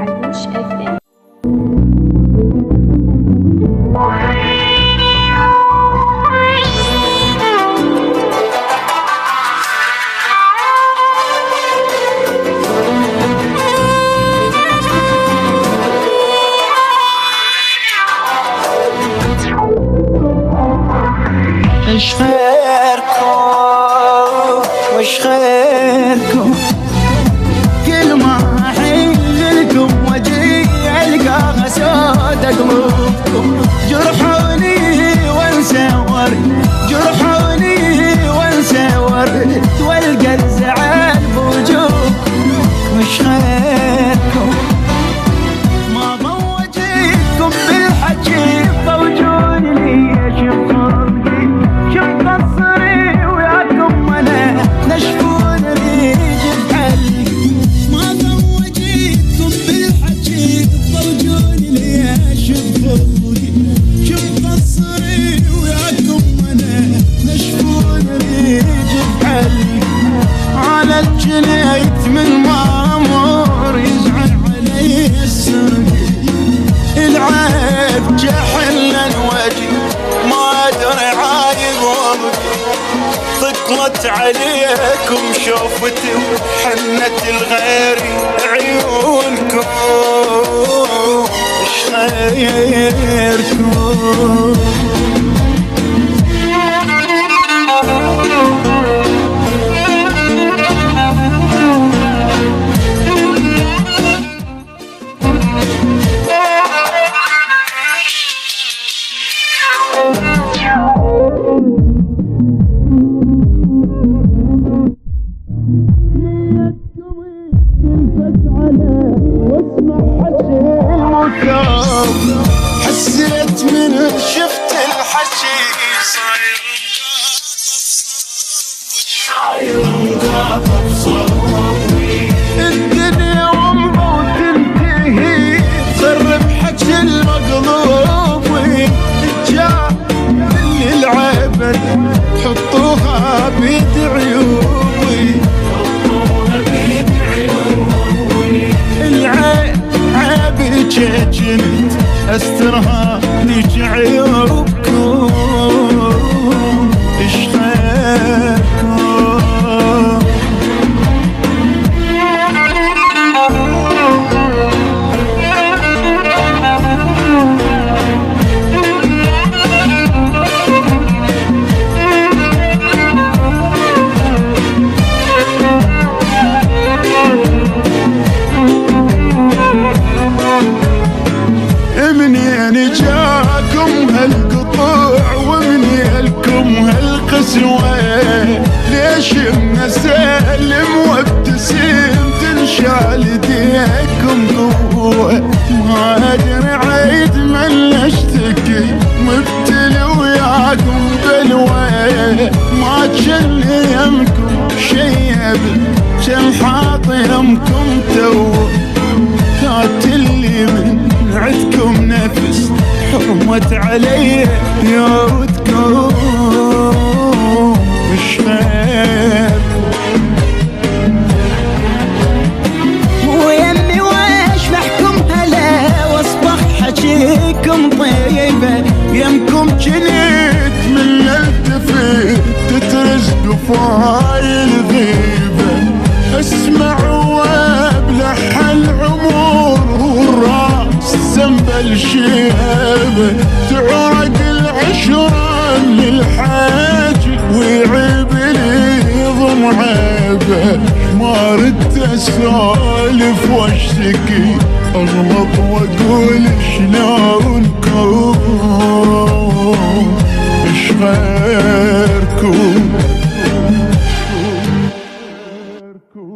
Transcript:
علوش FM. وش خيركم وش خيركم كل ما احن لكم وجي القى سود قلوبكم جرحوني وانسور جرحوني وانسور والقى الزعل بوجوهكم وش خيركم ما ضوجيتكم بالحكي ضوجوني لي شوفوا قصري وياكم انا نشفون ريج بحلقي ما زوجيتكم بالحكي ضوجوني لي شوفوني شوف قصري وياكم انا نشفون ريج بحلقي على الجنيت من مامور يزعل علي السرقي العيب جحل الوجه ما ادري عايب ثقلت عليكم شوفتي وحنت الغيري عيونكم ايش خيركم حسيت من شفت الحكي صاير الدنيا عمره وتنتهي تصرف حكي المقلوب جاء اللي العبد حطوها بيد عيوبي العين عيبي جنت استرها ليج عيوبكم ايش خيركم منين جاكم هالقطوع ومنين لكم هالقسوة ليش مسالم وابتسم تنشال ايديكم قوة ما ادري عيد من اشتكي مبتلي وياكم بلوى ما تشل يمكم شيب شل حاط يمكم تو قاتلني من عدكم نفس حرمت علي يودكم وش خيركم ويمي ويش محكم هلا واصبح حكيكم طيبة يمكم جنيت من التفت تترز قفاي الغيبة اسمع وابلح العمر والراس زنبل شيبه تعرق العشرة للحاج ويعيب لي ضمعيبه ما ردت اسولف واشتكي اغلط واقول شلونكم